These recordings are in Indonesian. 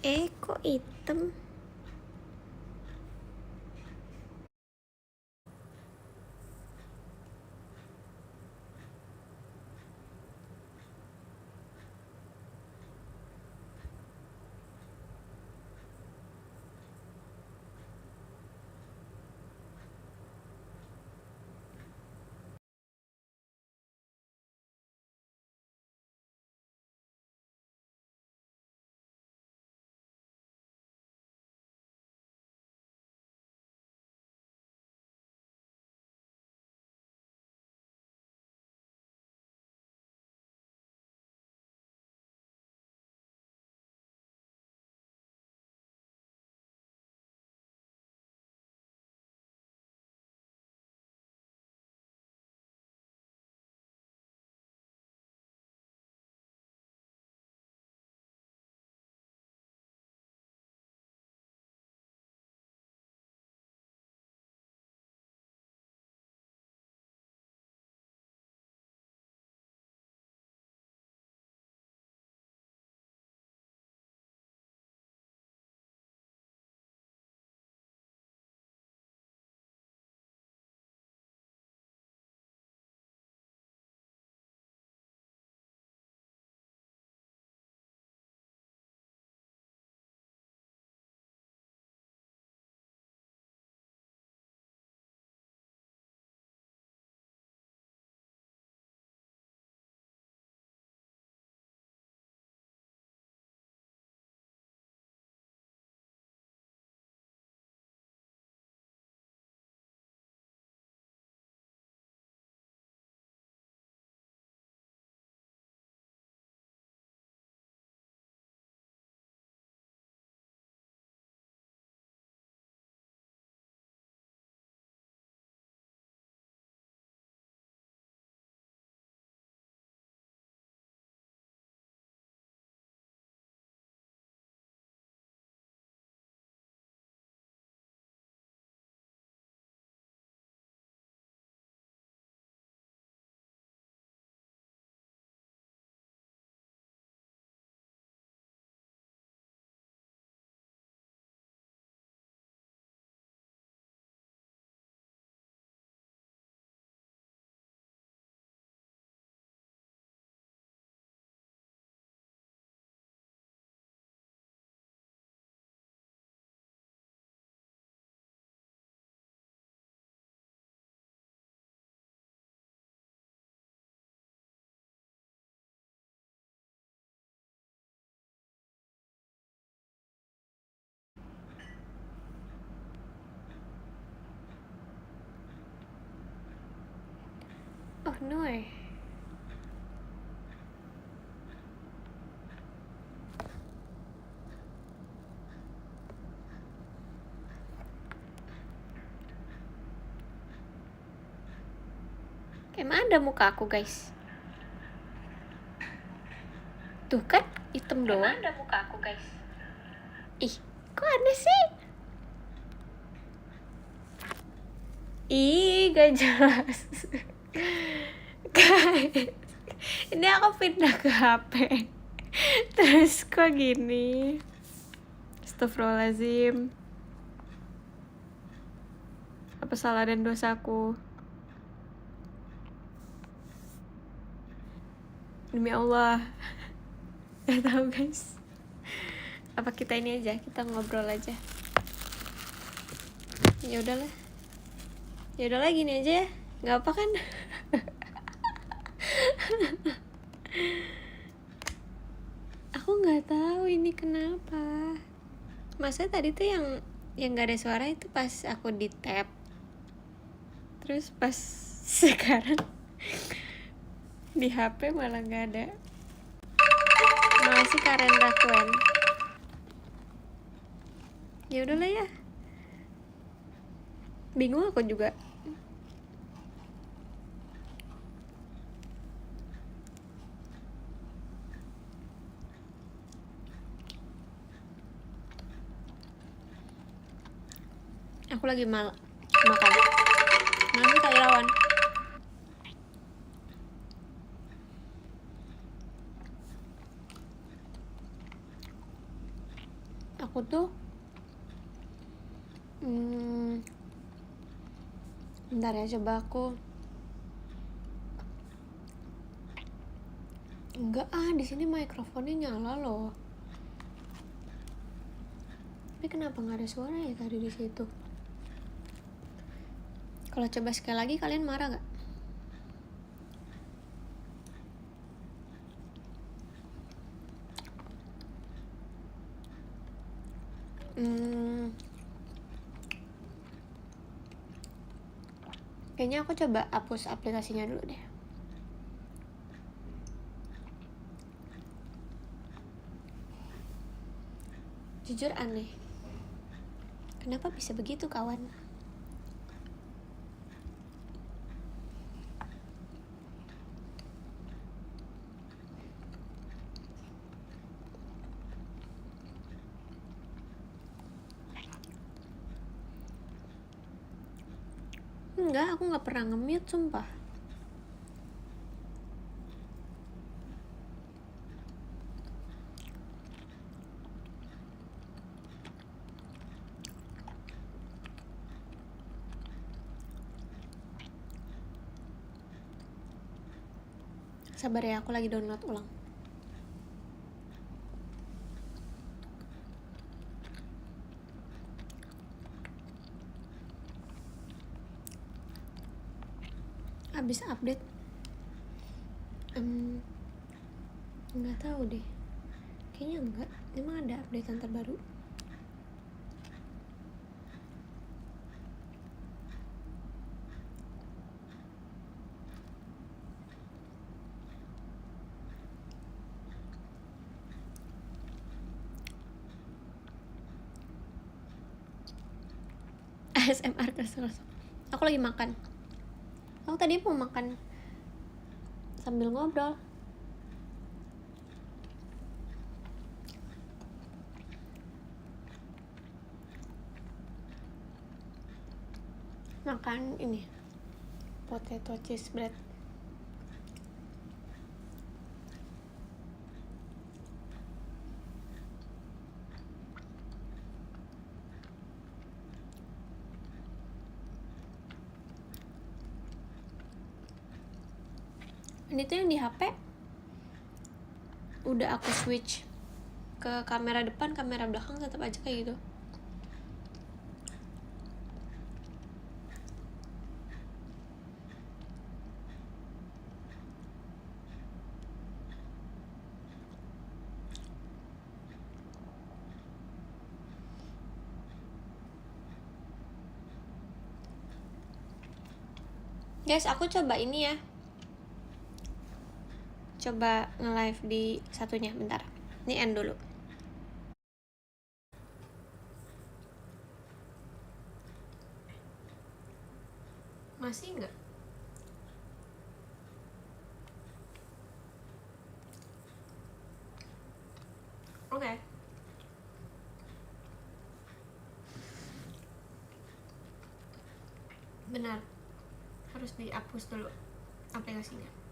Kok hitam? Oh no. Emang ada muka aku, guys? Tuh kan, hitam doang. Emang ada muka aku, guys? Ih, kok aneh sih? Ih, gak jelas. Guys, ini aku pindah ke HP. Terus kok gini? Astagfirullahaladzim. Apa salah dan dosaku? Demi Allah. Gak tahu, guys. Apa kita ini aja, kita ngobrol aja. Ya udahlah. Ya udahlah gini aja ya. Nggak apa kan? Aku nggak tahu ini kenapa. Masa tadi tuh yang nggak ada suara itu pas aku di tap. Terus pas sekarang di HP malah nggak ada. Makasih Karen Rakuen. Ya udahlah ya. Bingung aku juga. Aku lagi makan. Mana Kak Irawan? tuh bentar ya, coba aku. Enggak di sini mikrofonnya nyala loh. Tapi kenapa nggak ada suara ya tadi di situ? Kalau coba sekali lagi kalian marah nggak? Kayaknya aku coba hapus aplikasinya dulu deh. Jujur aneh. Kenapa bisa begitu, kawan? Enggak, aku nggak pernah nge-mute, sumpah. Sabar ya, aku lagi download ulang. Habis update nggak tahu deh, kayaknya enggak. Emang ada updatean terbaru? ASMR terus. Aku lagi makan. Aku tadi mau makan sambil ngobrol. Makan ini potato cheese bread. Ini tuh yang di HP udah aku switch ke kamera depan, kamera belakang tetap aja kayak gitu. Guys, aku coba ini ya. Coba nge-live di satunya, bentar. Ini end dulu. Masih enggak? Oke. Benar. Harus dihapus dulu aplikasinya.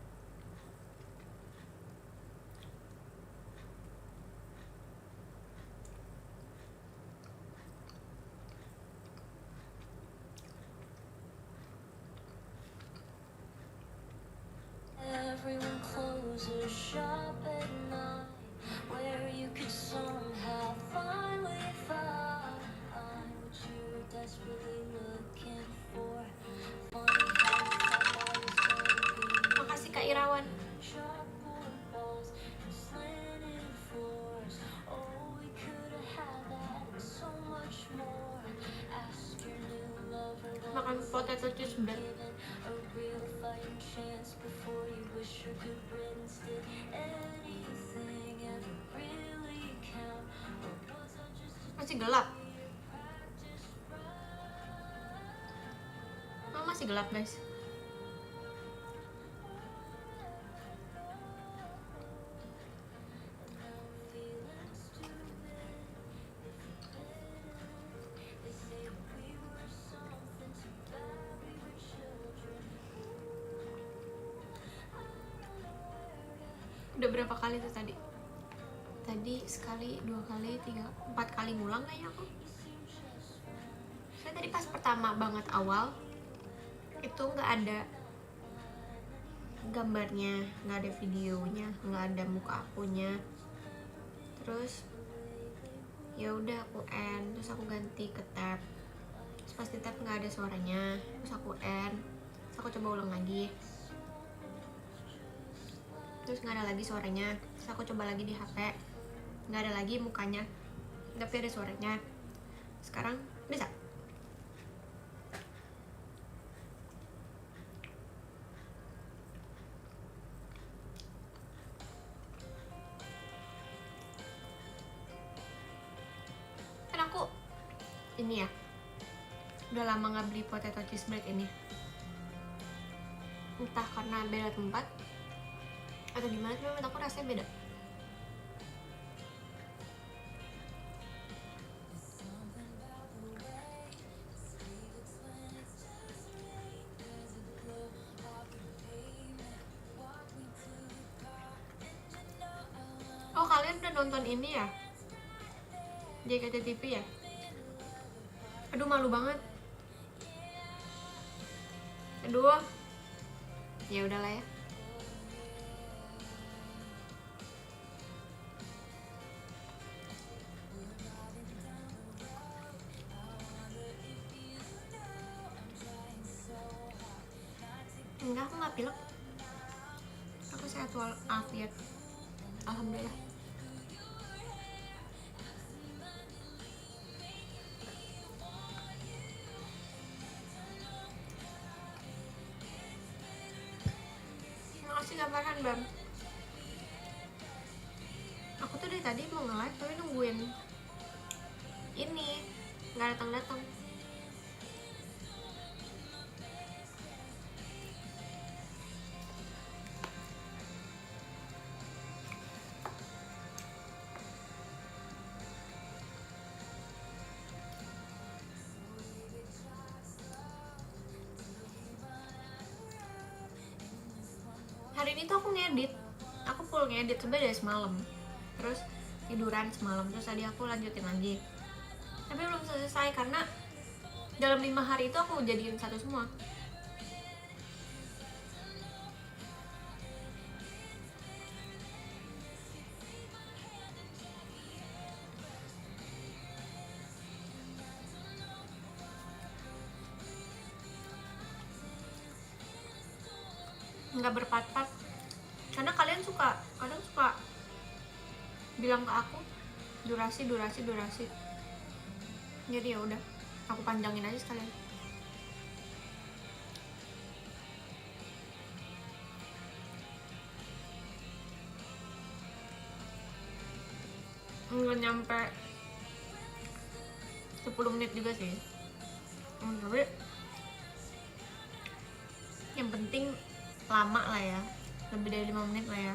Everyone closes shop at night, where you could somehow finally find what you were desperately looking for. Funny how you thought I was gonna be Makasih Kak Irawan. chalkboard balls and slanted floors. Oh, we could have had that and so much more. Ask your new lover what Makan it's potato cheese bread. given a real fighting chance before you wish her good riddance. Did anything ever really count, or was I just a Masih gelap. practice run? Oh, masih gelap, guys. Udah berapa kali tuh tadi? tadi sekali, 2 kali, 3, 4 kali ngulang kayaknya aku. Saya tadi pas pertama banget awal itu nggak ada gambarnya, nggak ada videonya, nggak ada muka akunya. Terus ya udah aku end, terus aku ganti ke tab. Terus pas di tab nggak ada suaranya, terus aku end, terus aku coba ulang lagi. Terus nggak ada lagi suaranya, terus aku coba lagi di HP, nggak ada lagi mukanya, tapi ada suaranya. Sekarang bisa. Kan aku ini ya, udah lama nggak beli potato cheese bread ini, entah karena beda tempat atau gimana, tapi menurut aku rasanya beda. Oh, kalian udah nonton ini ya, JKT TV ya? Aduh, malu banget. Aduh, ya udahlah ya. Enggak, aku nggak pilek. Aku sehat walafiat, alhamdulillah. Makasih Kak Farhan, Bang. Aku tuh dari tadi mau nge-live tapi nungguin ini nggak datang-datang. Hari ini tuh aku ngedit, aku full ngedit sebenarnya dari semalam, terus tiduran semalam, terus tadi aku lanjutin lagi, tapi belum selesai karena dalam 5 hari itu aku jadiin satu semua. Nggak berpat-pat karena kalian kadang suka bilang ke aku durasi, jadi ya udah aku panjangin aja sekalian. Nggak nyampe 10 menit juga sih, tapi yang penting lama lah ya, lebih dari 5 menit lah ya.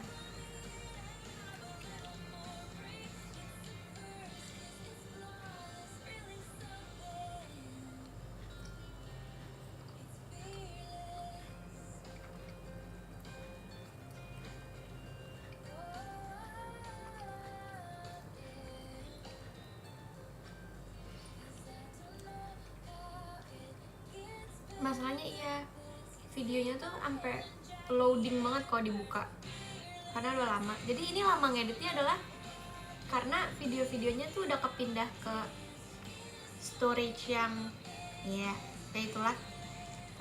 Masalahnya iya, videonya tuh sampai loading banget kalau dibuka karena udah lama. Jadi ini lama ngeditnya adalah karena video-videonya tuh udah kepindah ke storage yang ya kayak itulah.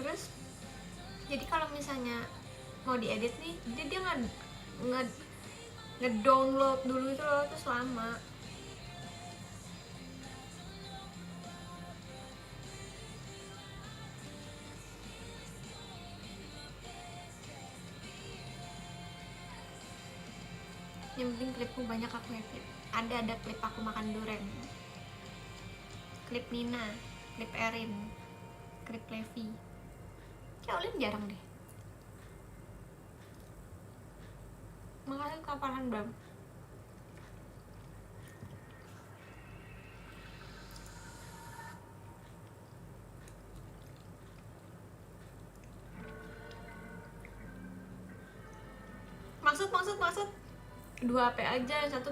Terus jadi kalau misalnya mau diedit nih, jadi dia ngedownload dulu itu loh, terus lama. Yang penting klipku banyak, aku happy. Ada klip aku makan durian, klip Nina, klip Erin, klip Levi. Kayak Olin jarang deh. Makasih Kak Farhan, Bang. Maksud dua HP aja, yang satu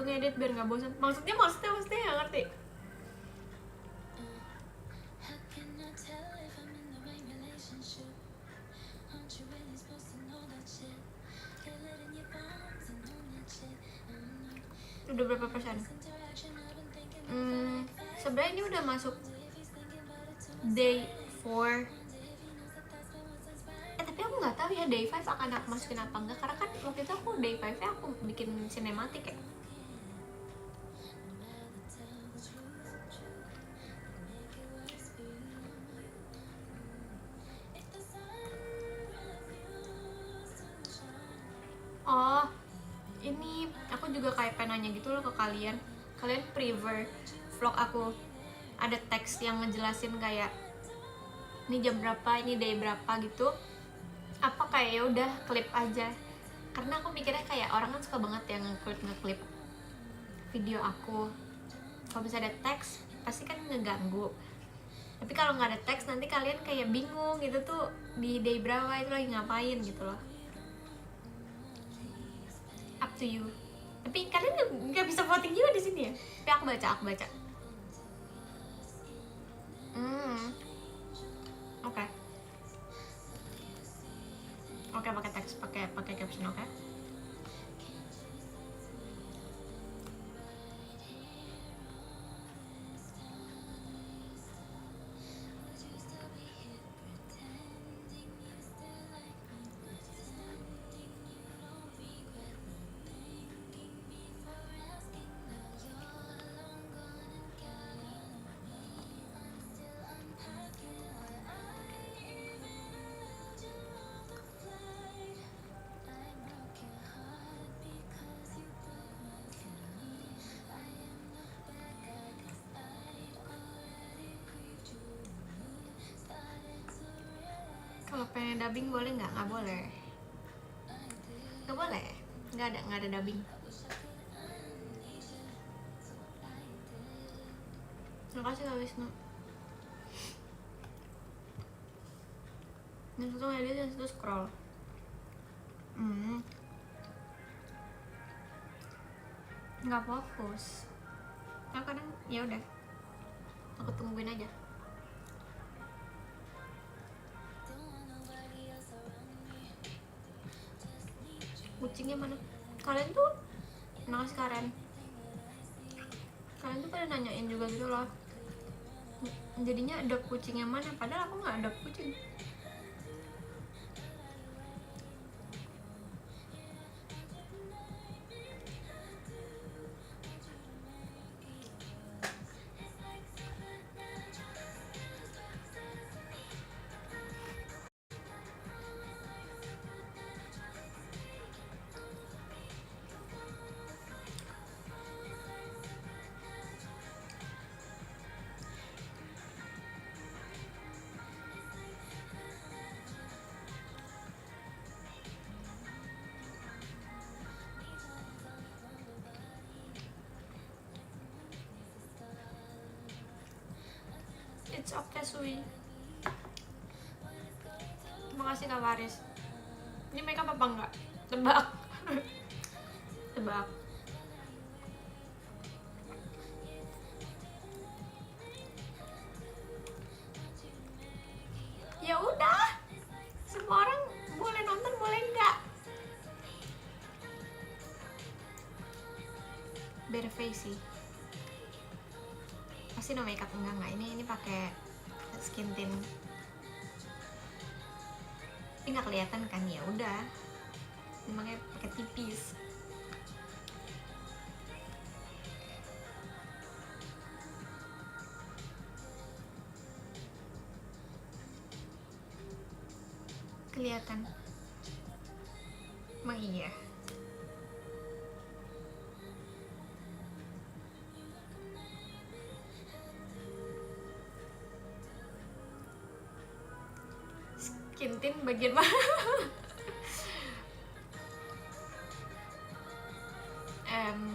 ngedit biar nggak bosan. Maksudnya nggak ngerti. How can I tell if I'm in the right relationship? Aren't you really supposed to know that shit? Get lit in your bones and own that shit. Udah berapa persen? Interaction I've been thinking about Sebenarnya ini udah masuk day 4. Tapi aku nggak tahu ya day 5 akan aku masukin apa enggak, karena kan waktu itu aku day 5 nya aku bikin sinematik ya. Oh, ini aku juga kayak penanya gitu loh ke kalian. Kalian prefer vlog aku ada teks yang ngejelasin kayak ini jam berapa, ini day berapa gitu, apa kayak ya udah klip aja? Karena aku mikirnya kayak orang kan suka banget yang ngeklip video aku. Kalau misalnya ada teks pasti kan ngeganggu. Tapi kalau nggak ada teks nanti kalian kayak bingung gitu tuh di day berapa itu lagi ngapain gitu loh. Up to you. Tapi kalian nggak bisa voting juga di sini ya. Tapi aku baca. Oke. Oke, pakai teks, pakai caption, oke. Kalau pengen dubbing boleh nggak? Nggak boleh. Nggak boleh. Nggak ada dubbing. Makasih Kak Wisnu. Yang satu ngedit, yang satu scroll. Nggak fokus. Nah, kadang ya udah. Aku tungguin aja. Kucingnya mana? Kalian tuh makasih Karen. Kalian tuh pada nanyain juga gitu loh. Jadinya adopt kucing yang mana? Padahal aku nggak adopt kucing. It's okay Sui. Terima kasih Kak Waris. Ini makeup apa enggak? Tebak. Tebak. Ya udah. Semua orang boleh nonton, boleh enggak? Bare face sih. Pasti no makeup enggak ini pakai skin tint. Ini nggak kelihatan kan, ya udah. Makanya pakai tipis. Kelihatan. Emang iya. Skin tint bagian mana?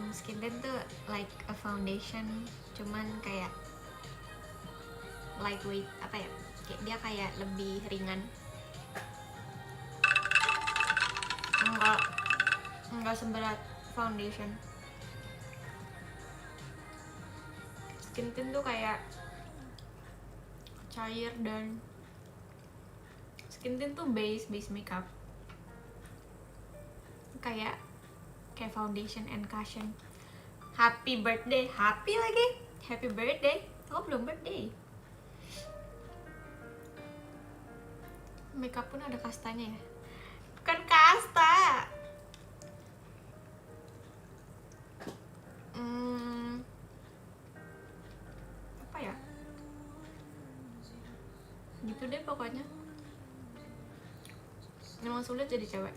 Skin tint tuh like a foundation, cuman kayak lightweight, apa ya? Kayak dia kayak lebih ringan. Enggak seberat foundation. Skin tint tuh kayak cair, dan skin tint tuh base makeup, kayak foundation and cushion. Happy birthday, happy birthday. Oh, belum birthday. Makeup pun ada kastanya ya? Bukan kasta. Apa ya? Gitu deh pokoknya. Emang sulit jadi cewek.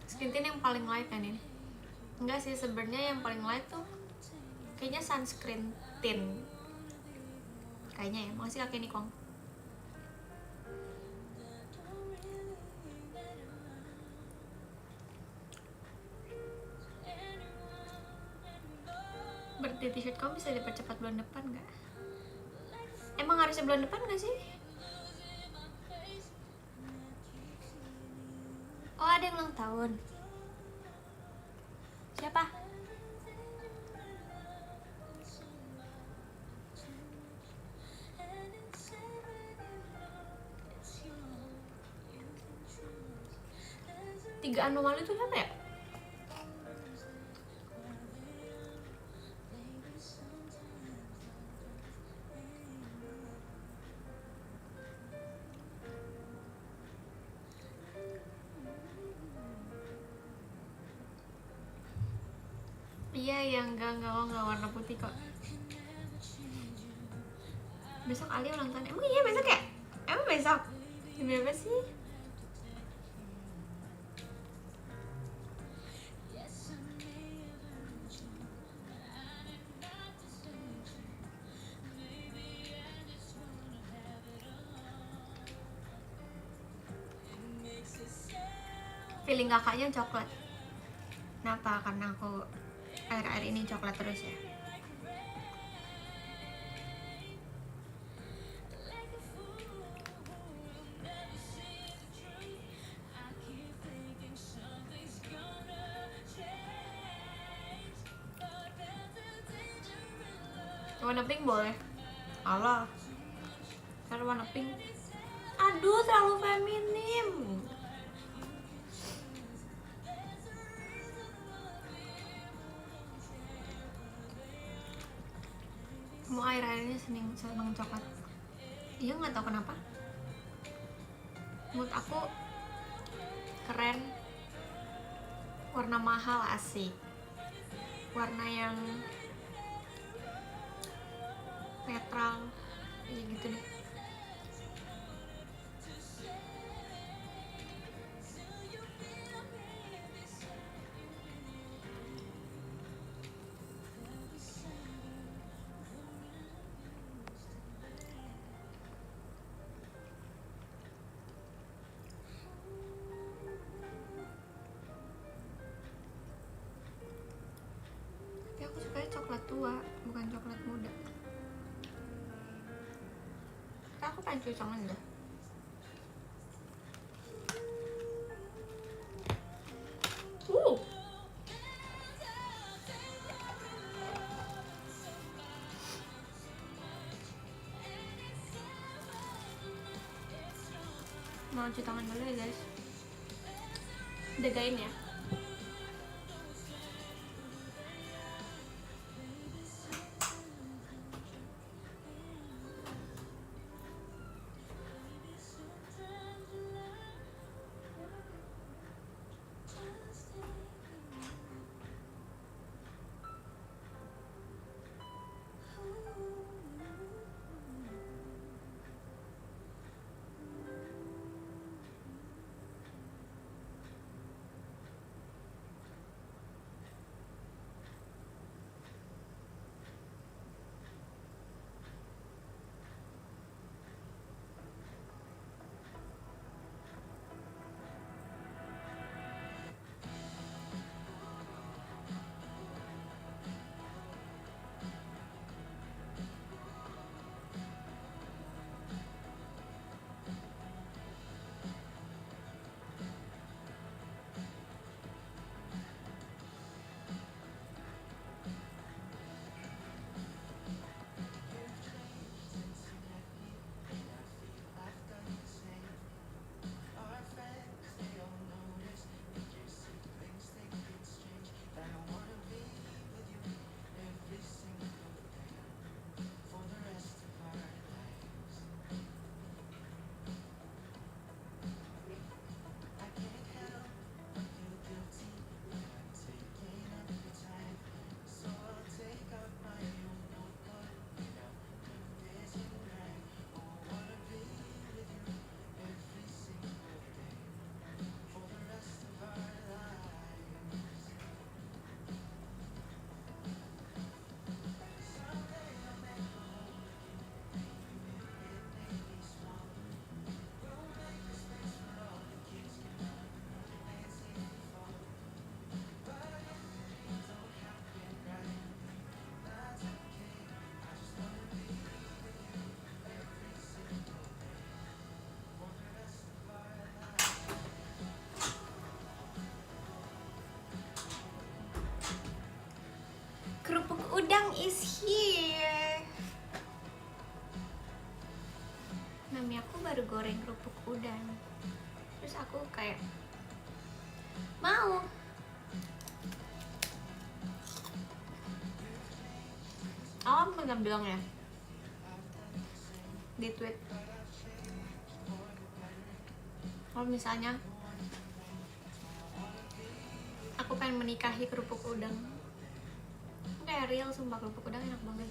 Skin tint yang paling light kan ini? Enggak sih, sebenarnya yang paling light tuh kayaknya sunscreen tint. Kayaknya ya. Makasih kakek Nikong. Birthday t-shirt kamu bisa dipercepat bulan depan nggak? Emang harusnya bulan depan nggak sih? Oh, ada yang ulang tahun. Siapa? Tiga anomali itu siapa ya? Iya, yang enggak warna putih kok. Besok Ali ulang tahun. Emang iya besok ya? Emang besok? Demi apa sih? Feeling kakaknya coklat. Kenapa? Karena aku akhir-akhir ini coklat terus ya. Warna pink boleh. Allah, kalau warna pink, aduh terlalu feminim. Kamu akhir-akhir ini seneng coklat. Iya, nggak tahu kenapa. Menurut aku keren. Warna mahal, asik. Warna yang netral, ya gitu deh. Tapi aku sukanya coklat tua, bukan coklat muda. Aku pengen cuci tangan dah. Mau cuci tangan dulu ya guys. Jagain ya. is here. Mami aku baru goreng kerupuk udang. Terus aku kayak mau. Aku pernah bilang ya di tweet, kalau misalnya aku pengen menikahi kerupuk udang, kayak real, sumpah kerupuk udang enak banget.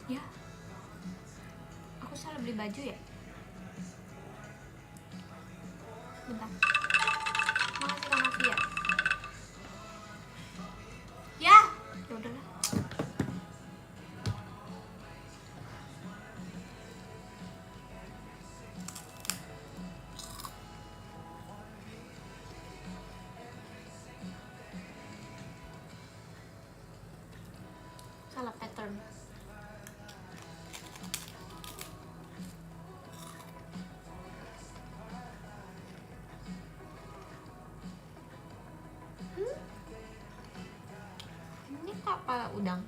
Ya, aku salah beli baju ya. Bentar. Makasih Kak Novia. Ya, ya udahlah. Salah pattern. Ini apa udang?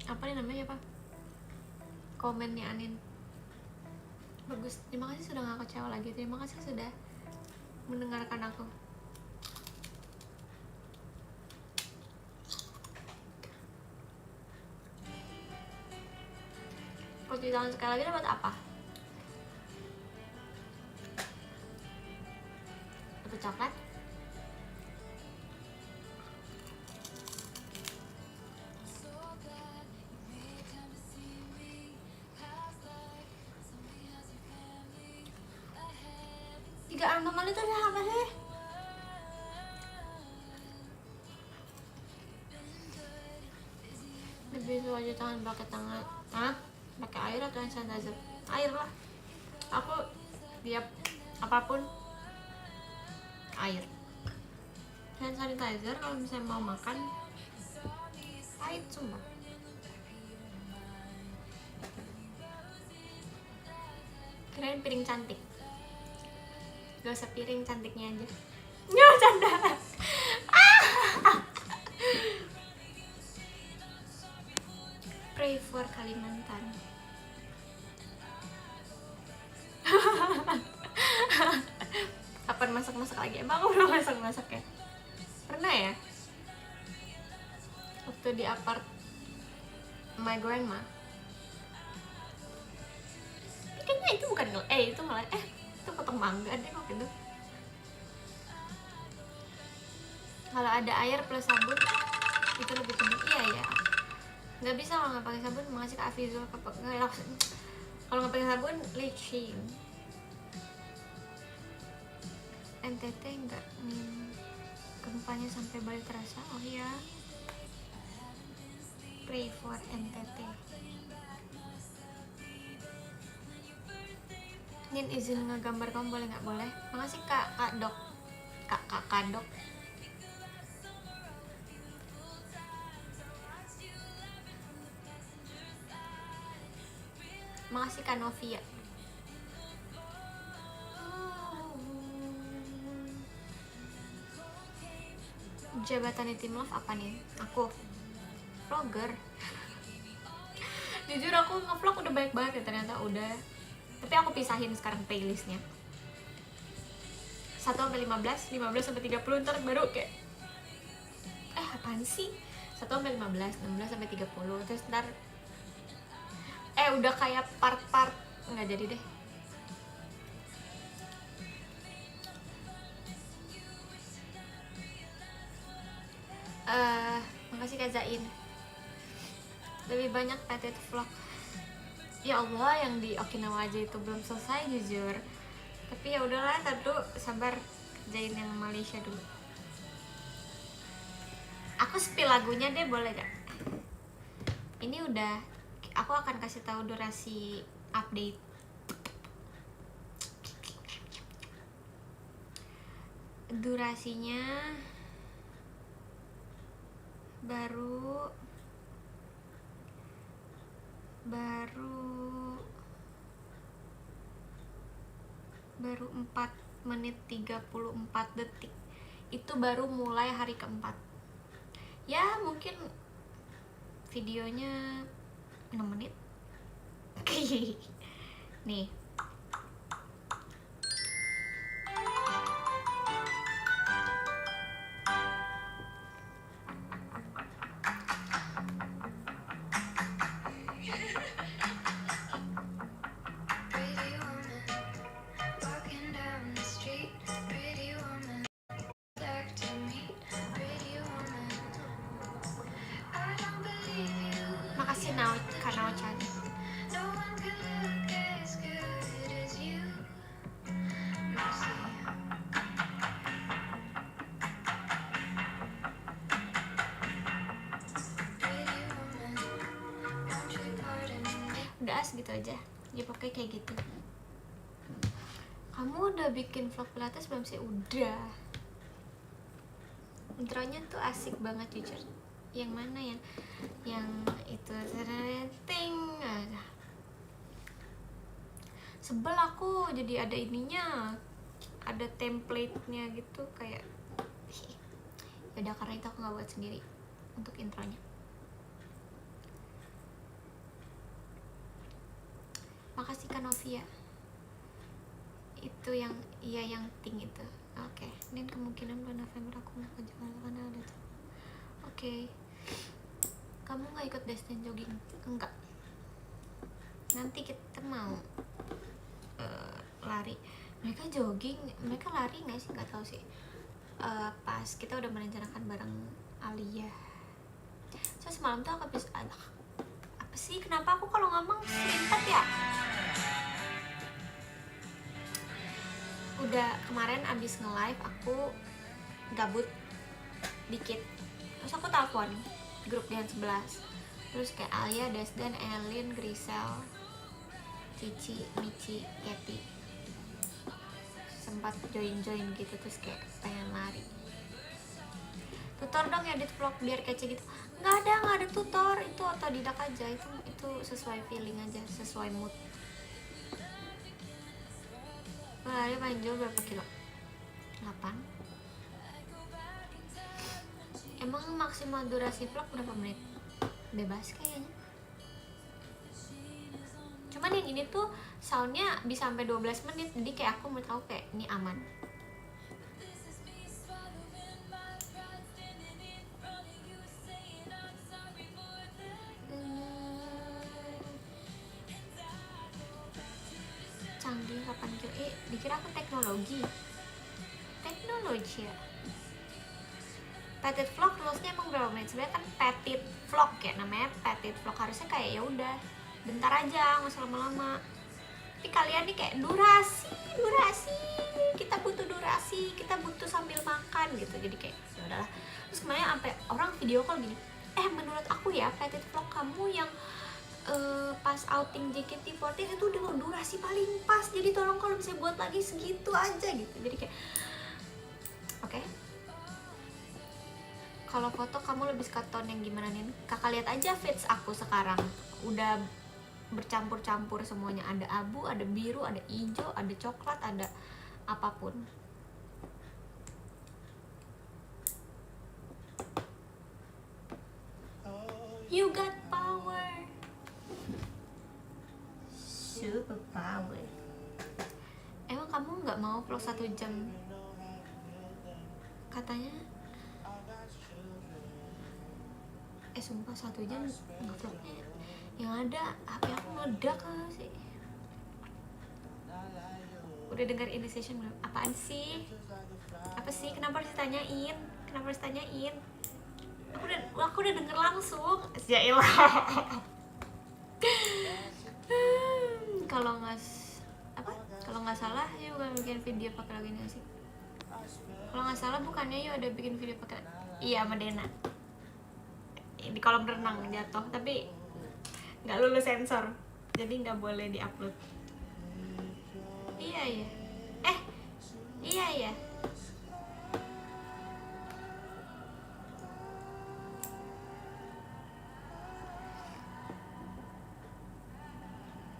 Apa nih namanya apa? Komennya Anin. Bagus. Terima kasih sudah gak kecewa lagi. Terima kasih sudah mendengarkan aku. Kalau cuci tangan sekali lagi dapat apa? Dapat coklat? Tiga orang teman itu siapa sih? Lebih suka cuci tangan pakai tangan. Hah? Pakai air atau hand sanitizer? Air lah. Aku tiap apapun air. Hand sanitizer kalau misalnya mau makan pahit sumpah. Kirain piring cantik. Gak usah piring, cantiknya aja. Nggak canda. Pray for Kalimantan. Kapan masak-masak lagi? Emang aku belum masak-masak ya? Pernah ya? Waktu di apart my grandma. Kayaknya itu bukan itu malah itu potong mangga deh waktu itu. Kalau ada air plus sabun itu lebih penting. Iya ya. Nggak bisa kalau nggak pakai sabun. Makasih Kak Afizul. Kalau nggak pakai sabun licin. NTT nggak gempanya sampai Bali terasa. Oh iya. Pray for NTT. Nin izin ngegambar kamu boleh nggak? Boleh. Makasih Kak Dok. Kak Dok. Makasih Kak Novia. Jabatan di Team Love apa nih? Aku vlogger. Jujur aku nge-vlog udah banyak banget ya ternyata udah. Tapi aku pisahin sekarang playlistnya 1 sampai 15, 15 sampai 30, ntar baru kayak apaan sih? 1 sampai 15, 16 sampai 30, terus ntar udah kayak part-part nggak jadi deh. Makasih Kak Zain. Lebih banyak Petit Vlog. Ya Allah, yang di Okinawa aja itu belum selesai jujur. Tapi ya udahlah, dulu sabar, kerjain yang Malaysia dulu. Aku spill lagunya deh, boleh gak? Ini udah, aku akan kasih tahu durasi update. Durasinya baru 4 menit 34 detik. Itu baru mulai hari keempat. Ya mungkin videonya 6 menit. Nih. Makasih Kanao-chan. Udah segitu aja. Ya pokoknya kayak gitu. Kamu udah bikin vlog pilates belum sih? Udah. Intronya tuh asik banget jujur. Yang mana yang itu ting. Sebel aku jadi ada ininya, ada template-nya gitu kayak. Yaudah, karena itu aku nggak buat sendiri untuk intronya. Makasih Kak Novia. Itu yang yang ting itu. Oke. Dan kemungkinan bulan November aku mau ke Jakarta karena ada tuh. Oke. Kamu nggak ikut Destin jogging? Enggak. Nanti kita mau lari. Mereka jogging, mereka lari nggak sih? Nggak tahu sih. Pas kita udah merencanakan bareng Alia. So semalam tuh aku habis apa sih? Kenapa aku kalau ngomong serintet ya? Udah kemarin abis nge-live aku gabut dikit. Terus aku telepon grup Dian 11. Terus kayak Alia, Desden, Elin, Grisel, Cici, Mici, Keti sempat join gitu. Terus kayak pengen lari. Tutor dong edit vlog biar kece gitu. Nggak ada tutor, itu otodidak aja. Itu sesuai feeling aja, sesuai mood. Lari paling jauh berapa kilo? 8. Emang maksimal durasi vlog berapa menit? Bebas kayaknya. Cuman yang ini tuh soundnya bisa sampai 12 menit. Jadi kayak aku mau tahu kayak ini aman. Canggih 8 kilo. Dikira aku teknologi ya. Petit vlog rulesnya emang berapa menit? Sebenarnya kan petit vlog ya namanya. Petit vlog harusnya kayak ya udah bentar aja, nggak usah lama-lama. Tapi kalian nih kayak durasi, kita butuh durasi, kita butuh sambil makan gitu. Jadi kayak ya udahlah. Terus kemarin sampai orang video call gini, menurut aku ya petit vlog kamu yang pas outing JKT48 itu udah durasi paling pas, jadi tolong kalau bisa buat lagi segitu aja gitu. Jadi kayak oke. Kalau foto kamu lebih suka tone yang gimana nih? Kakak lihat aja feeds aku sekarang, udah bercampur-campur semuanya. Ada abu, ada biru, ada hijau, ada coklat, ada apapun. You got power. Super power. Emang kamu nggak mau vlog 1 jam? Katanya sumpah 1 jam vlognya yang ada HP aku meledak sih. Udah dengar initiation belum? Apaan sih? Apa sih? Kenapa harus ditanyain? aku udah denger langsung. Jailah. Kalau nggak salah ya bukan bikin video pakai lagu ini sih. Kalau nggak salah bukannya ya ada bikin video pakai, iya sama Dena di kolam renang jatuh, tapi nggak lulus sensor jadi nggak boleh diupload. Iya ya, iya ya.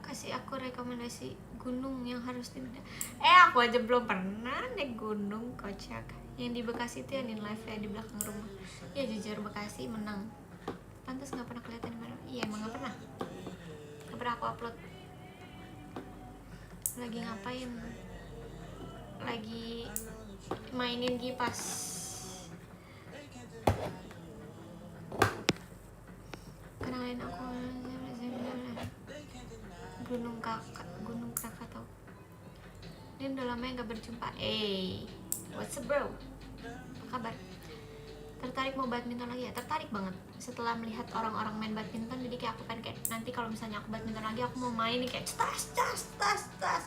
Kasih aku rekomendasi gunung yang harus aku aja belum pernah naik gunung, kocak. Yang di Bekasi itu yang di live ya di belakang rumah. Ya jujur Bekasi menang. Pantas nggak pernah kelihatan di mana. Iya emang nggak pernah aku upload. Lagi ngapain? Lagi mainin kipas. Kenalin aku Gunung Krakatau. Ini udah lama ya gak berjumpa. What's up bro? Apa kabar? Tertarik mau badminton lagi ya? Tertarik banget. Setelah melihat orang-orang main badminton, jadi kayak aku pengen kayak nanti kalau misalnya aku badminton lagi, aku mau main nih kayak cetas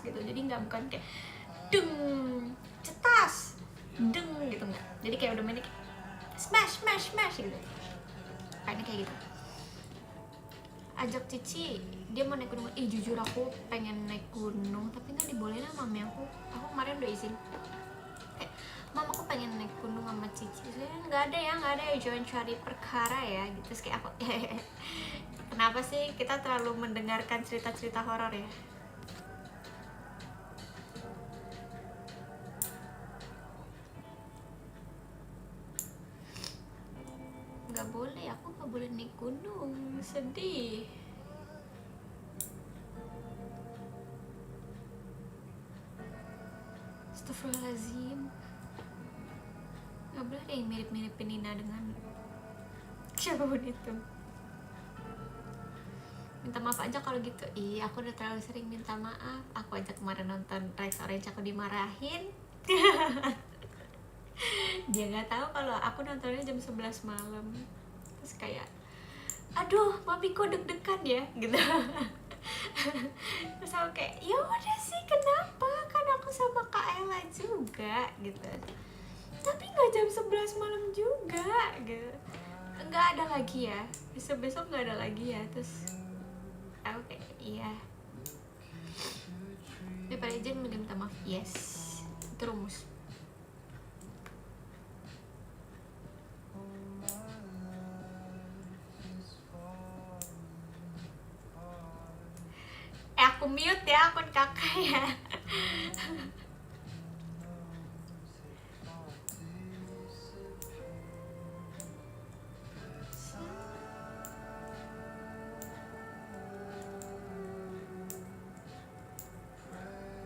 gitu. Jadi nggak bukan kayak deng cetas deng gitu, nggak. Jadi kayak udah mainnya kayak smash gitu. Kayaknya kayak gitu. Ajak Cici, dia mau naik gunung. Jujur aku pengen naik gunung tapi nggak dibolehin sama mami aku kemarin udah izin. Mama aku pengen naik gunung sama Cici, saya nggak ada ya jangan cari perkara ya gitu. Terus kayak aku kenapa sih kita terlalu mendengarkan cerita-cerita horor ya? Aku nggak boleh naik gunung, sedih. Astagfirullahaladzim. Nggak boleh deh mirip-miripin Nina dengan siapapun itu. Minta maaf aja kalau gitu. Aku udah terlalu sering minta maaf. Aku aja kemarin nonton Rex Orange aku dimarahin. Dia nggak tahu kalau aku nontonnya jam 11 malam. Terus kayak aduh mami kok deg-degan ya gitu. Terus aku kayak ya udah sih, kenapa, kan aku sama Kak Ella juga gitu, tapi nggak jam 11 malam juga gitu. Nggak ada lagi ya, besok nggak ada lagi ya. Terus aku kayak iya, daripada izin minta maaf. Yes, itu rumus. Aku mute ya akun kakak ya.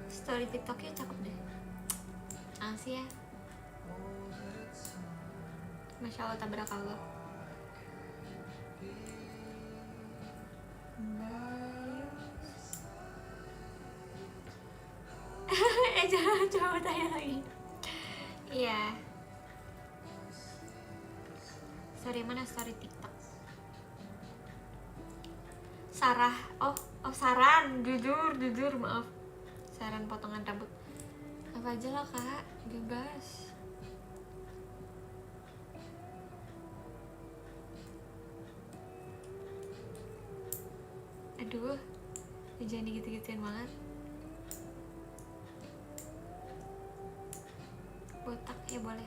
Story TikToknya cakep deh. Makasih ya. Masya Allah, tabarakallah. Jangan coba tanya lagi. Iya. Story mana? Story TikTok. Sarah. Oh saran. Jujur maaf. Saran potongan rambut. Apa aja lah kak, bebas. Aduh, jangan gitu-gituin banget. Botak ya boleh.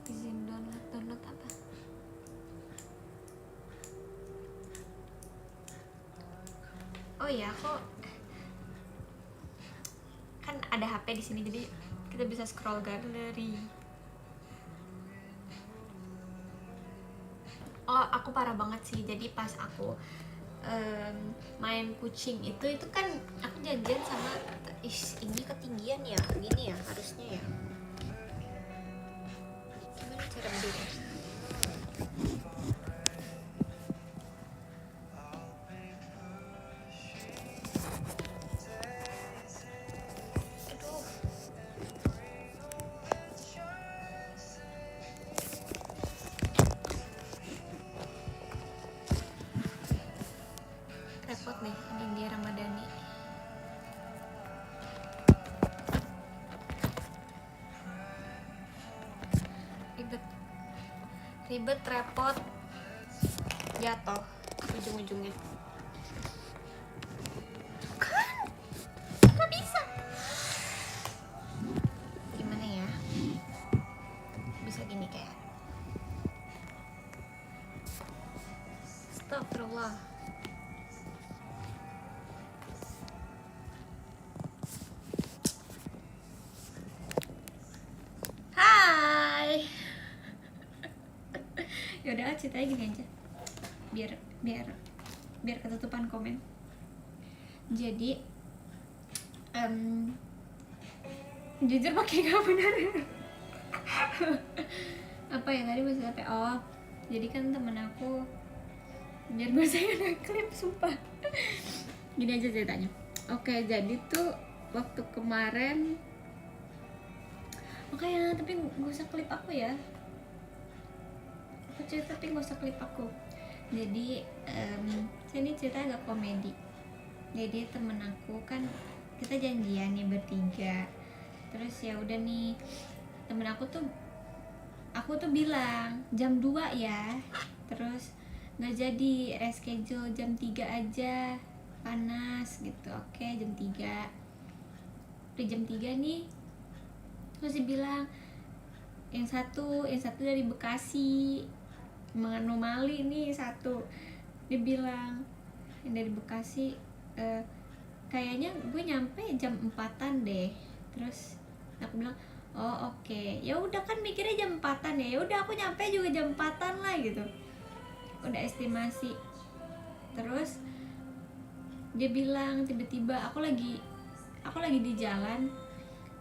Izin download apa? Oh iya, aku kan ada HP di sini, jadi kita bisa scroll galeri. Oh, aku parah banget sih. Jadi pas aku main kucing itu kan aku janjian sama ini ketinggian ya, gini ya harusnya ya. Gimana cara berdiri? Aduh. India Ramadhani. Ribet, repot, jatuh ujung-ujungnya. Kan nggak bisa. Gimana ya? Bisa gini kayak. Astagfirullah. Hai. Yaudah, ceritanya gini aja. Biar ketutupan komen. Jadi jujur pakai gak benar. Apa ya tadi maksudnya apa? Oh, jadi kan temen aku biar gue saya nge-clip, sumpah. Gini aja ceritanya. Oke, jadi tuh waktu kemarin, makanya tapi gak usah klip aku ya. Aku cerita tapi gak usah klip aku. Jadi saya ini cerita agak komedi. Jadi temen aku kan, kita janjian nih bertiga. Terus ya udah nih, temen aku tuh bilang jam 2 ya. Terus nggak jadi, reschedule jam 3 aja, panas gitu. Oke, jam 3. Udah jam 3 nih, terus dia bilang yang satu dari Bekasi, menganomali nih satu. Dia bilang yang dari Bekasi, kayaknya gue nyampe jam 4-an deh. Terus aku bilang, oh oke. Ya udah, kan mikirnya jam 4-an ya udah aku nyampe juga jam 4-an lah gitu, udah estimasi. Terus dia bilang tiba-tiba aku lagi di jalan,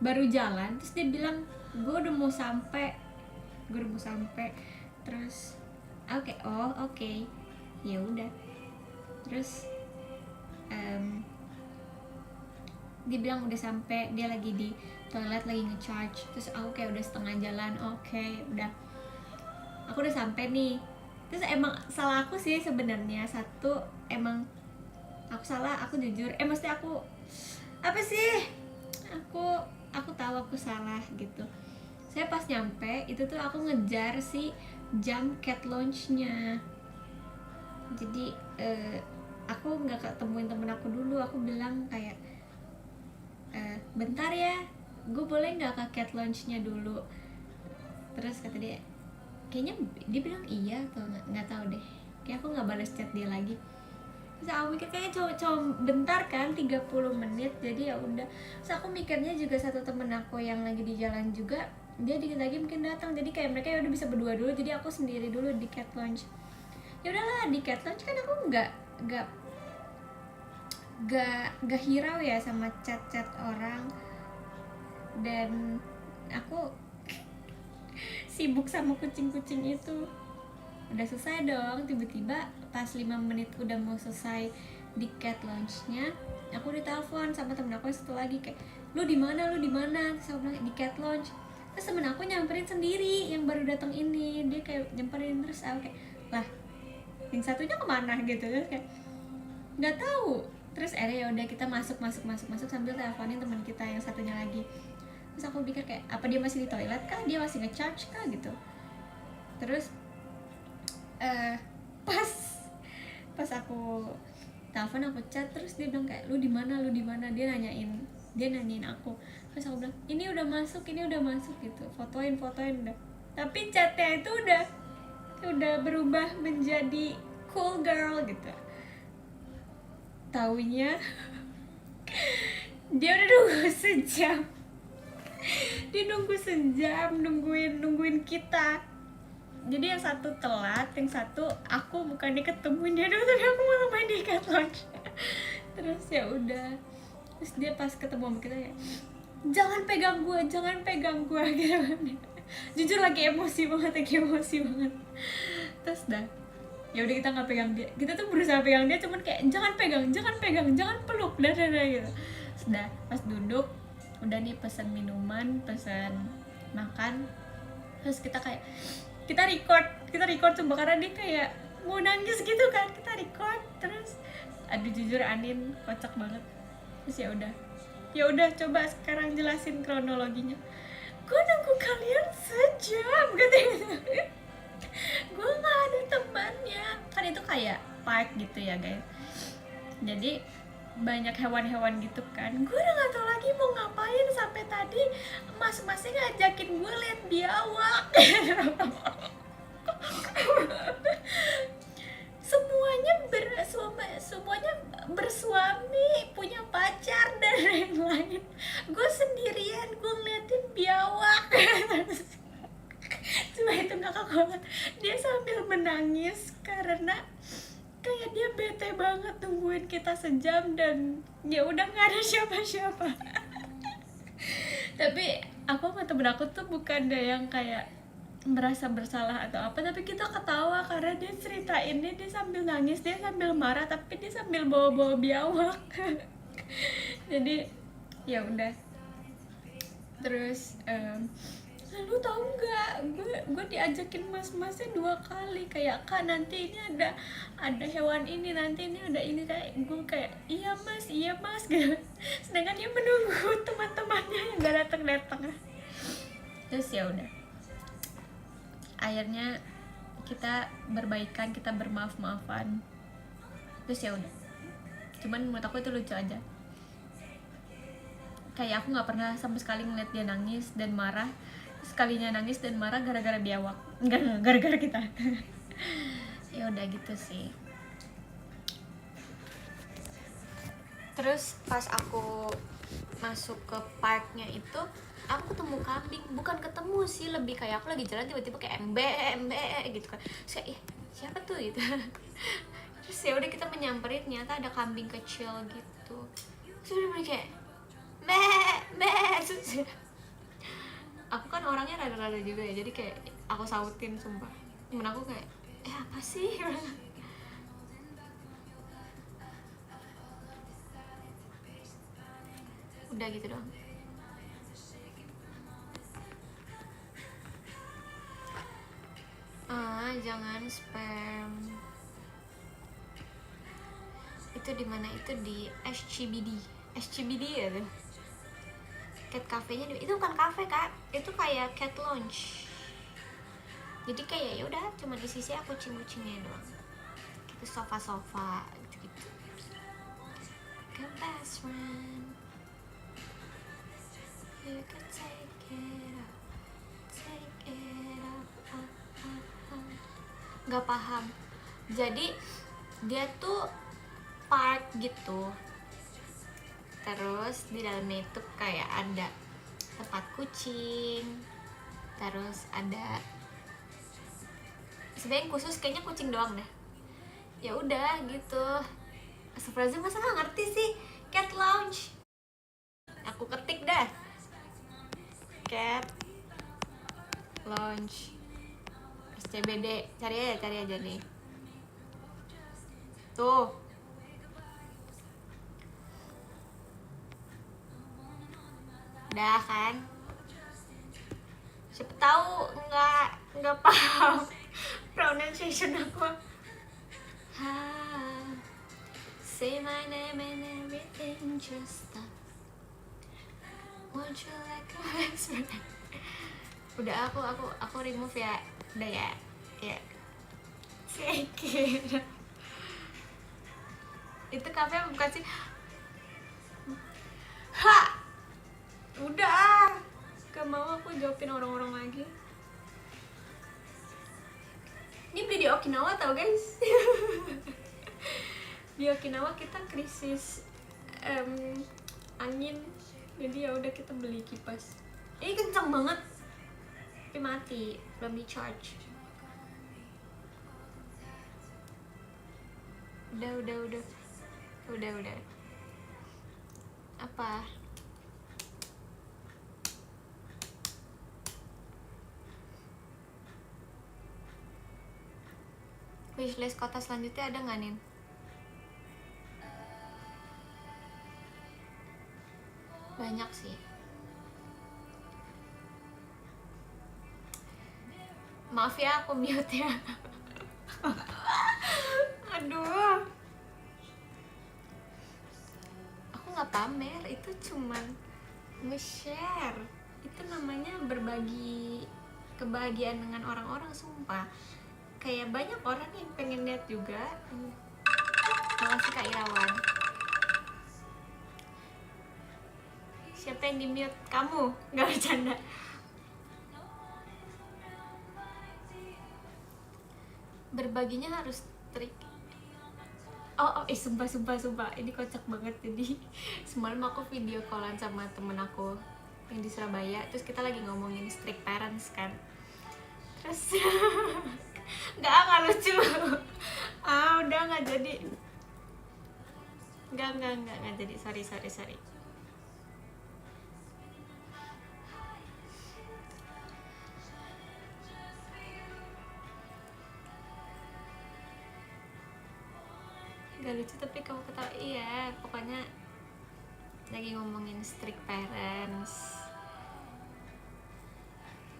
baru jalan, terus dia bilang gue udah mau sampai. Terus oke, ya udah. Terus dia bilang udah sampai, dia lagi di toilet lagi nge-charge. Terus aku kayak udah setengah jalan, oke, udah aku udah sampai nih. Terus emang salah aku sih sebenarnya, satu emang aku salah, aku jujur, maksudnya aku apa sih, aku tahu aku salah gitu. Saya pas nyampe itu tuh aku ngejar si jam cat launch-nya. Jadi aku nggak ketemuin temen aku dulu. Aku bilang kayak bentar ya, gue boleh nggak ke cat launch-nya dulu. Terus kata dia, kayaknya dia bilang iya atau nggak tahu deh, kayak aku nggak balas chat dia lagi. Terus aku mikir kayaknya cuma bentar kan, 30 menit, jadi ya udah. Terus aku mikirnya juga satu temen aku yang lagi di jalan juga, dia dikit lagi mungkin datang, jadi kayak mereka udah bisa berdua dulu, jadi aku sendiri dulu di cat launch. Ya udahlah, di cat launch kan aku nggak hirau ya sama chat orang, dan aku sibuk sama kucing-kucing itu. Udah selesai dong, tiba-tiba pas 5 menit udah mau selesai di cat launch-nya, aku ditelepon sama temen aku satu lagi kayak, lu di mana? Terus aku bilang di cat launch. Terus temen aku nyamperin sendiri yang baru datang ini, dia kayak nyamperin. Terus aku kayak, lah yang satunya kemana gitu. Terus kayak nggak tahu. Terus akhirnya ya udah kita masuk sambil teleponin teman kita yang satunya lagi. Terus aku pikir kayak, apa dia masih di toilet kah, dia masih nge-charge kah gitu. Terus pas aku telepon, aku chat, terus dia bilang kayak, lu di mana, dia nanyain aku. Terus aku bilang ini udah masuk gitu, fotoin udah. Tapi chatnya itu udah berubah menjadi cool girl gitu. Taunya dia udah nunggu sejam, nungguin kita. Jadi yang satu telat, yang satu aku bukannya ketemuin dia dulu, tapi aku malah main di cat launch. Terus ya udah, terus dia pas ketemu sama kita ya, jangan pegang gue gitu. Jujur lagi emosi banget. Terus dah, ya udah kita nggak pegang dia, kita tuh berusaha pegang dia, cuman kayak jangan pegang, jangan peluk, dah gitu. Sudah pas duduk, udah nih pesan minuman, pesan makan. Terus kita record coba, karena dia kayak mau nangis gitu kan. Kita record, terus Aduh jujur Anin kocak banget. Terus ya udah coba sekarang jelasin kronologinya. Gue nunggu kalian sejam katanya. Gue nggak ada temannya, kan itu kayak park gitu ya guys, jadi banyak hewan-hewan gitu kan. Gue udah nggak tahu lagi mau ngapain, sampai tadi mas-masnya ngajakin gue liat biawak. semuanya bersuami, punya pacar dan lain-lain. Gue sendirian, gue ngeliatin biawak. Cuma itu ngakak banget. Dia sambil menangis karena kayak dia bete banget tungguin kita sejam dan ya udah nggak ada siapa-siapa. Tapi aku sama temen aku tuh bukan deh yang kayak merasa bersalah atau apa, tapi kita ketawa karena dia ceritainnya dia sambil nangis, dia sambil marah, tapi dia sambil bawa-bawa biawak. Jadi ya udah. Terus lu tahu nggak, gue diajakin mas-masnya 2 kali kayak, Kak nanti ini ada hewan ini, nanti ini ada ini, kayak gue kayak iya mas gitu. Sedangkan dia menunggu teman-temannya yang gak datang. Terus ya udah, akhirnya kita berbaikan, kita bermaaf-maafan. Terus ya udah, cuman menurut aku itu lucu aja, kayak aku nggak pernah sama sekali ngeliat dia nangis dan marah. Sekalinya nangis dan marah gara-gara biawak, enggak gara-gara kita. Ya udah gitu sih. Terus pas aku masuk ke parknya itu, aku ketemu kambing. Bukan ketemu sih, lebih kayak aku lagi jalan tiba-tiba kayak embe gitu kan. Terus kayak siapa tuh gitu. Terus ya udah kita menyamperin, ternyata ada kambing kecil gitu. Terus udah kayak me. Aku kan orangnya rada-rada juga ya, jadi kayak aku sautin sumpah. Temen aku kayak apa sih. Udah gitu doang. Jangan spam. Itu di mana? Itu di SCBD ya tuh. Cat cafe-nya itu bukan cafe Kak, itu kayak cat lounge. Jadi kayak ya udah cuma isinya kucing-kucingnya doang. Gitu, sofa-sofa gitu. Come best friend, you can take it up. Gak paham. Jadi dia tuh park gitu, terus di dalamnya itu kayak ada tempat kucing, terus ada sebenarnya khusus kayaknya kucing doang deh. Ya udah gitu. Astagfirullahaladzim, masa nggak ngerti sih cat lounge? Aku ketik dah, cat lounge SCBD, cari aja nih. Tuh. Udah kan? Siapa tahu nggak paham pronunciation aku. Say my name and everything just stop. Won't you like a whisper? Udah aku remove ya. Udah ya. Sedikit. Itu kafe bukan sih? Udah. Gak mau aku jawabin orang-orang lagi. Ini beli di Okinawa tau guys. Di Okinawa kita krisis angin, jadi ya udah kita beli kipas. Ini kencang banget, tapi mati, belum di charge. Udah. Apa? Wishlist kota selanjutnya ada nggak, Nin? Banyak sih. Maaf ya, aku mute ya. Aduh. pamer, itu cuman nge-share. Itu namanya berbagi kebahagiaan dengan orang-orang, sumpah. Kayak banyak orang yang pengen lihat juga. Makasih Kak Irawan. Siapa yang di mute? Kamu? Gak bercanda. Berbaginya harus trik. Sumpah ini kocak banget. Jadi semalam aku video callan sama temen aku yang di Surabaya, terus kita lagi ngomongin strict parents kan, terus nggak lucu. Udah nggak jadi, nggak jadi, sorry. Gak lucu tapi kamu ketawa. Iya, pokoknya lagi ngomongin strict parents,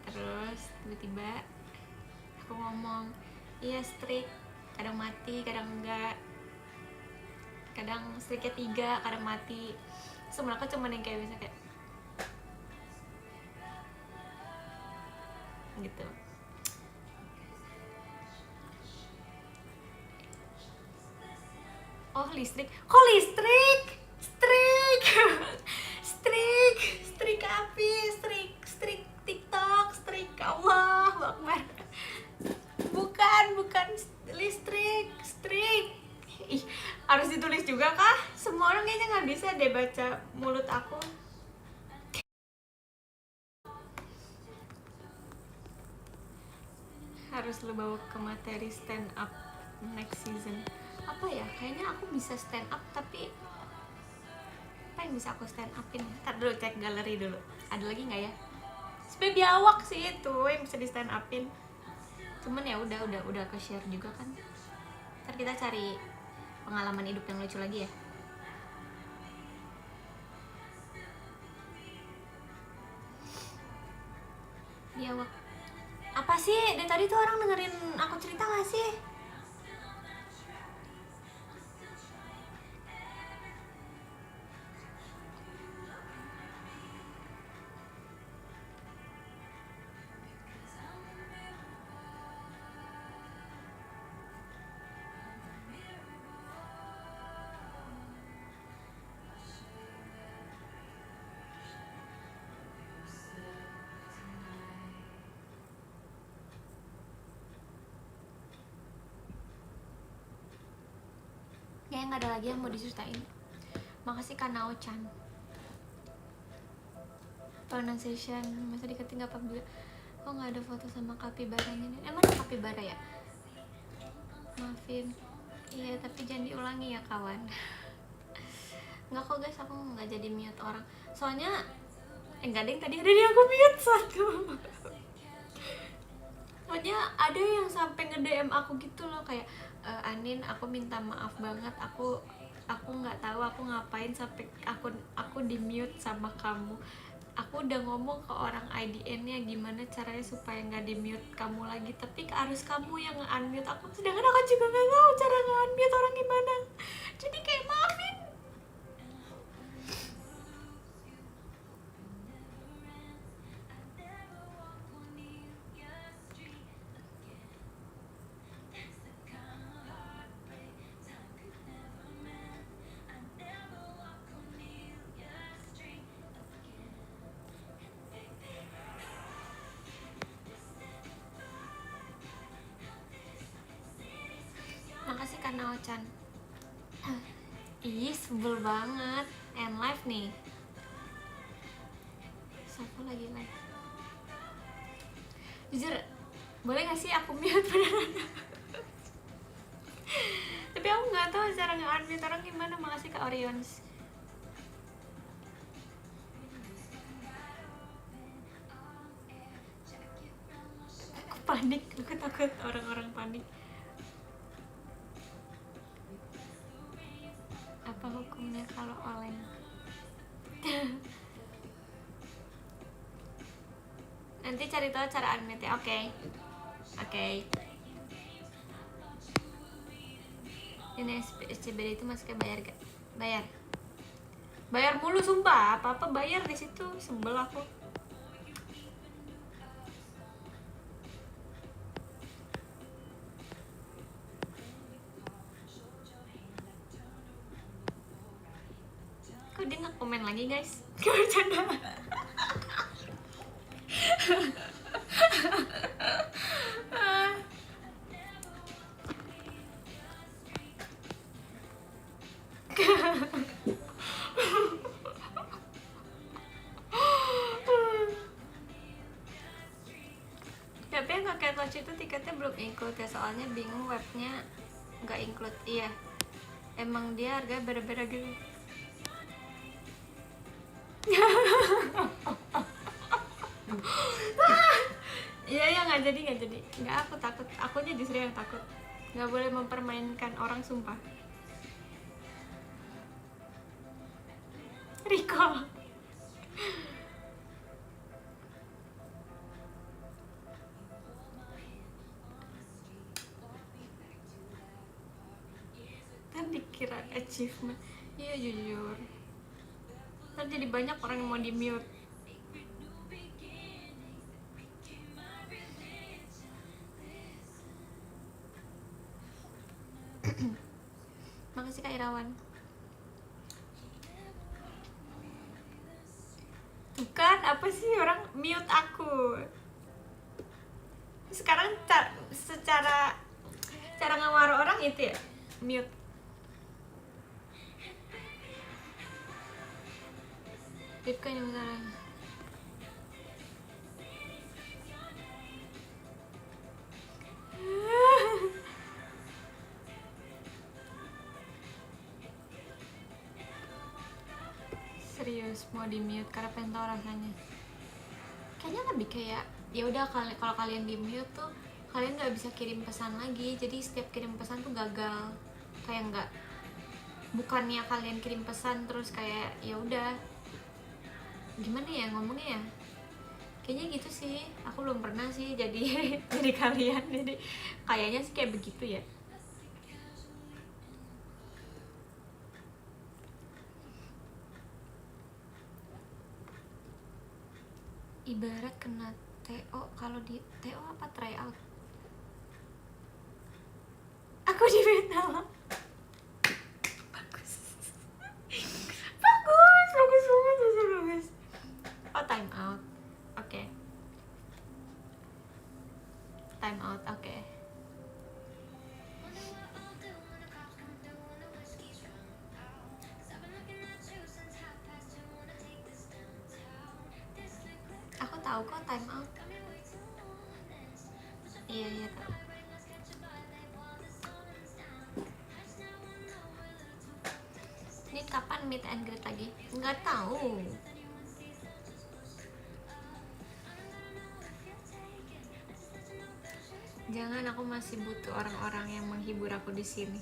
terus tiba-tiba aku ngomong, iya strict, kadang mati kadang enggak, kadang striknya 3, kadang mati. Semua aku cuman yang kayak bisa kayak gitu. Oh listrik, kok listrik? Strik api, strik TikTok, strik Allah Akbar. Bukan listrik, strik. Ih, harus ditulis juga kah? Semua orang kayaknya nggak bisa deh baca mulut aku. Harus lo bawa ke materi stand up next season. Apa ya? Kayaknya aku bisa stand up, tapi apa yang bisa aku stand upin? Ntar dulu cek galeri dulu. Ada lagi nggak ya? Sebenernya biawak sih itu yang bisa di stand upin. Cuman ya udah ke share juga kan. Ntar kita cari pengalaman hidup yang lucu lagi ya. Biawak. Apa sih? Dari tadi tuh orang dengerin aku cerita nggak sih? Kayaknya nggak ada lagi yang mau diceritain. Makasih Kanao-chan. Pronunciation masa diketik nggak apa-apa juga. Kok nggak ada foto sama kapibaranya nih? Emang ada kapibara ya? Maafin. Iya tapi jangan diulangi ya kawan. Nggak kok guys, aku nggak jadi mute orang. Soalnya enggak, deh tadi ada di aku mute satu. Pokoknya ada yang sampai nge-DM aku gitu loh, kayak Anin, aku minta maaf banget, aku nggak tahu aku ngapain sampai aku di mute sama kamu. Aku udah ngomong ke orang IDN-nya gimana caranya supaya nggak di mute kamu lagi, tapi harus kamu yang nge-unmute aku, sedangkan aku juga nggak tahu cara nge-unmute orang gimana. Jadi kayak maafin. Makasih karena Ochan. Ih, sebel banget. End live nih. Siapa lagi live? Jujur, boleh gak sih aku mute beneran? Tapi aku gak tahu cara nge-unmute orang gimana. Makasih Kak Orions. Aku panik, aku takut orang-orang panik. Apa hukumnya kalau oleng? Nanti cari tahu cara unmute ya. Oke. Ini SCBD itu masuknya bayar gak? Bayar. Bayar mulu sumpah, apa-apa bayar di situ, sebel aku. Kok dia nggak komen lagi guys? Bercanda. Tapi yang Kakek Watch itu tiketnya belum include ya, soalnya bingung webnya nggak include. Iya, emang dia harganya beda-beda gitu. Iya ya, nggak jadi nggak, aku takut, akunya justru yang takut, nggak boleh mempermainkan orang sumpah. Recall. Kan dikira achievement. Iya jujur, kan jadi banyak orang yang mau di mute. Makasih Kak Irawan. Tuh kan, apa sih orang mute aku. Sekarang secara cara ngawaru orang itu ya mute. Ripka yang salah. Serius mau di mute karena pengen tahu rasanya. Kayaknya lebih kayak ya udah, kalau kalian di mute tuh kalian nggak bisa kirim pesan lagi, jadi setiap kirim pesan tuh gagal. Kayak nggak, bukannya kalian kirim pesan terus kayak ya udah, gimana ya ngomongnya ya, kayaknya gitu sih. Aku belum pernah sih jadi jadi kalian, jadi kayaknya sih kayak begitu ya. Ibarat kena TO, kalau di TO apa try out. Aku di Vietnam. Bagus bagus. Oh time out, oke. Time out, oke. Aku tahu kok time out. Iya tahu. Ini kapan meet and greet lagi? Nggak tahu. Jangan, aku masih butuh orang-orang yang menghibur aku di sini.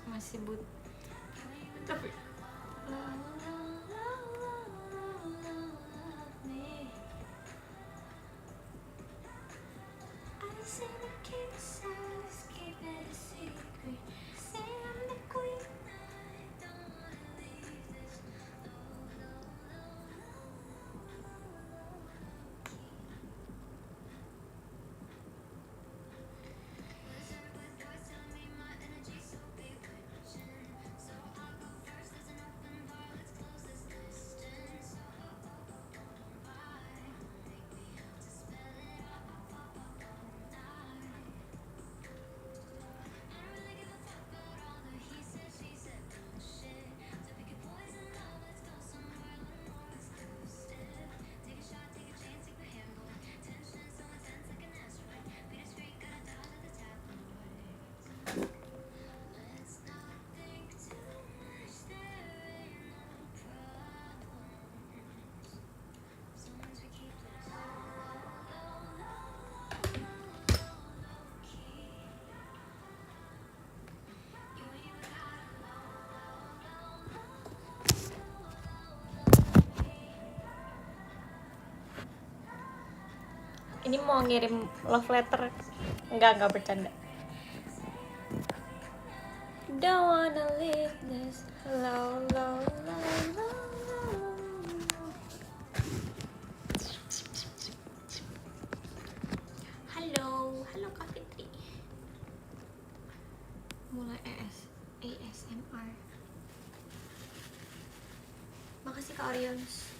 Masih butuh, tapi Ini mau ngirim love letter. Enggak bercanda. Don't wanna leave this low, low, low, low, low. Halo Kak Fitri. Mulai ASMR. Makasih Kak Orions.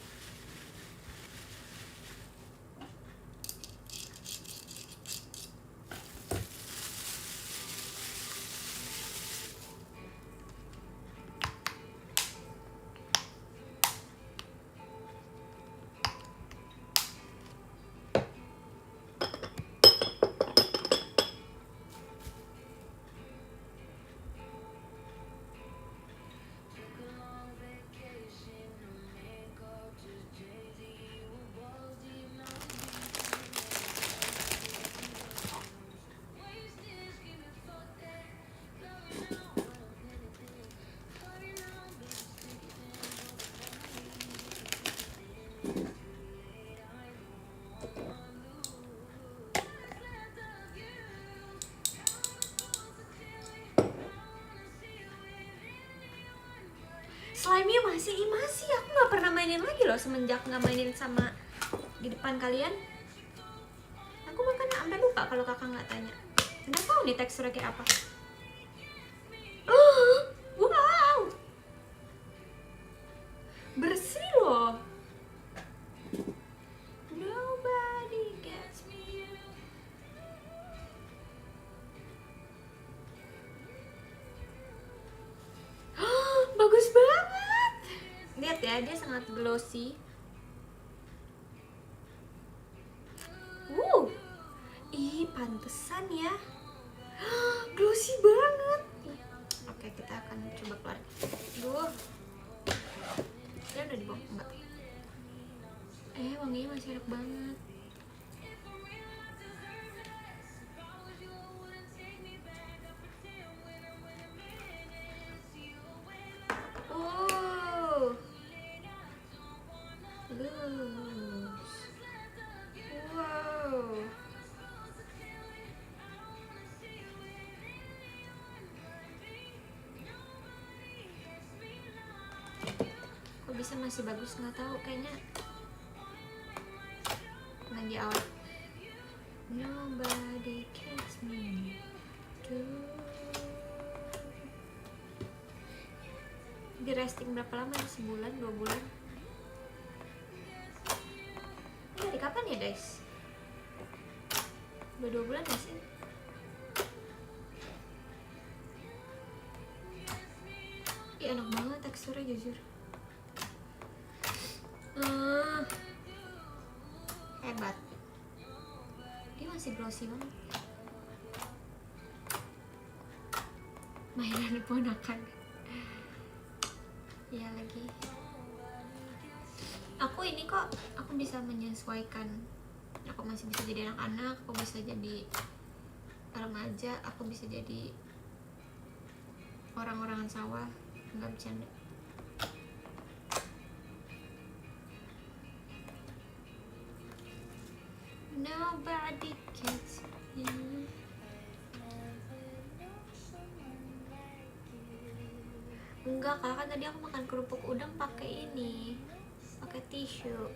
Slime-nya masih aku nggak pernah mainin lagi loh semenjak nggak mainin sama di depan kalian. Aku bahkan sampai lupa kalau kakak nggak tanya. Nggak tahu nih teksturnya kayak apa. Wow, bersih loh. Nobody gets me. Bagus banget. Lihat ya, dia sangat glossy. Ih, pantesan ya. Glossy banget. Oke, kita akan coba keluar. Duh. Dia udah dibuang enggak? Wanginya masih enak banget. Kok bisa masih bagus, nggak tahu, kayaknya lagi awet. Nobody gets me too. Di resting berapa lama? Sebulan, 2 bulan? Dari kapan ya guys? 2 bulan gak sih? Ih, enak banget teksturnya jujur. Hebat. Dia masih glossy banget. Mainan ponakan. Ya lagi. Aku ini kok, aku bisa menyesuaikan. Aku masih bisa jadi anak-anak, aku bisa jadi remaja, aku bisa jadi orang-orangan sawah. Enggak bercanda. Nobody gets you. Enggak kak, kan tadi aku makan kerupuk udang pakai ini, pakai tisu.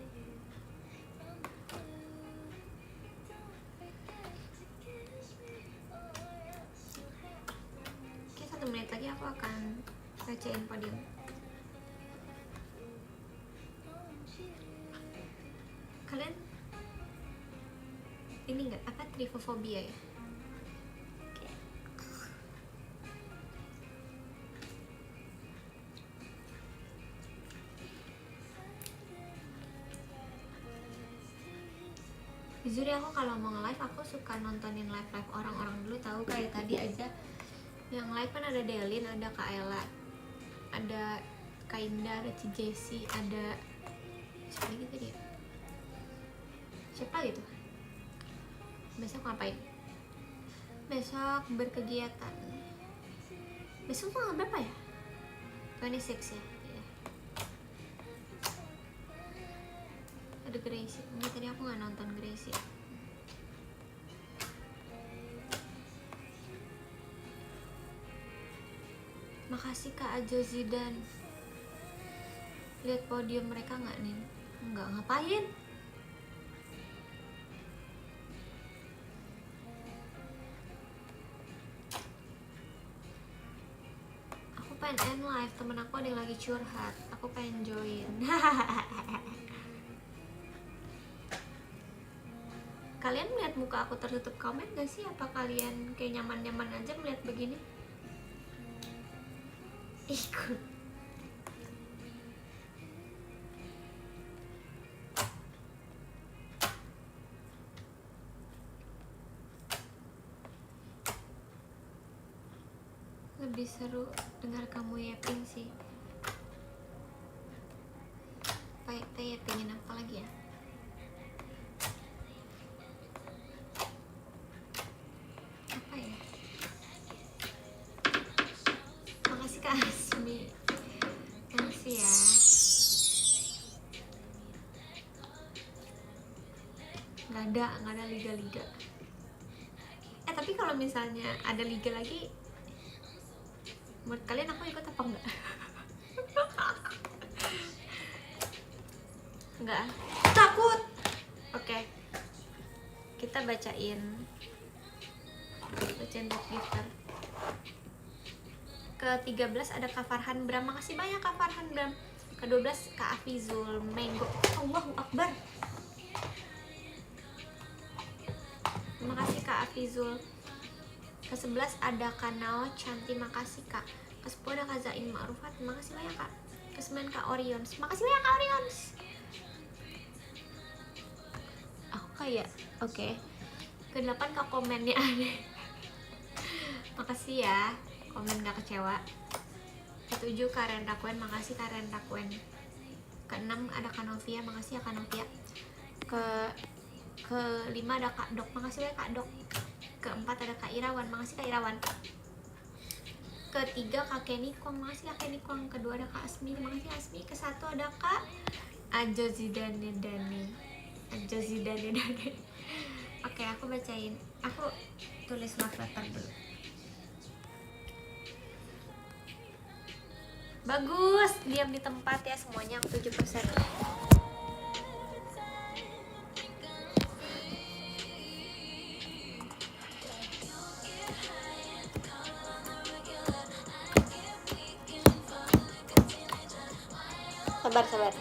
Oke, 1 menit lagi aku akan bacain podium. Kalian ini enggak apa trifofobia ya? Jujur ya, aku kalau mau nge-live aku suka nontonin live orang-orang dulu, tahu kayak tadi aja yang live kan ada Delin, ada Kak Ella, ada Kak Indah, ada Ci Jessie, ada siapa lagi tadi ya? Siapa gitu? Besok ngapain? Besok berkegiatan. Besok tanggal berapa ya? 26 ya? Iya. Ada Gracie. Ini tadi aku nggak nonton Gracie. Makasih Kak Ajo Zidan. Lihat podium mereka nggak nih? Nggak, ngapain? Aku pengen end live, temen aku ada yang lagi curhat. Aku pengen join. Kalian melihat muka aku tertutup komen gak sih? Apa kalian kayak nyaman-nyaman aja melihat begini? Ikut. Lebih seru dengar kamu yapping sih. Baik, teh yappingin apa lagi ya? Apa ya? Makasih Kak Asmi. Makasih ya. Nggak ada liga-liga. Tapi kalau misalnya ada liga lagi, menurut kalian aku ikut apa enggak? Enggak, takut. Oke. Kita bacain book gifter. Ke-13 ada Kak Farhan Bram. Makasih banyak Kak Farhan Bram. Ke-12 Kak Afizul Menggo. Allahu Akbar. Terima kasih Kak Afizul. Ke-11 ada Kanal Cantik. Makasih Kak. Ke-10 ada Kak Zain Ma'rufat. Makasih banyak Kak. Ke-9 Kak Orions. Makasih banyak Kak Orions. Aku kayak oke. Ke-8 Kak komennya aneh. Makasih ya, komen gak kecewa. Ke-7 Karen Rakwen. Makasih Karen Rakwen. Ke-6 ada Kak Novia. Makasih ya Kak Novia. Ke-5 ada Kak Dok. Makasih ya Kak Dok. Ke-4 ada Kak Irawan. Makasih Kak Irawan. Ke-3 Kak Kenny Kwang. Makasih Kak Kenny Kwang. Ke-2 ada Kak Asmi. Makasih Kak Asmi. Ke-1 ada Kak Ajo Zidane Dani. Ajo Zidane Dani. Oke, aku bacain. Aku tulis love letter dulu. Bagus, diam di tempat ya semuanya. 7%. Sabar.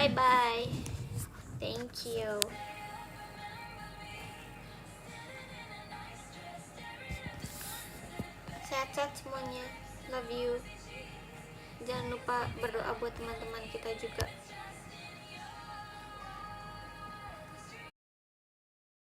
Bye bye. Thank you. Sehat-sehat semuanya. Love you. Jangan lupa berdoa buat teman-teman kita juga.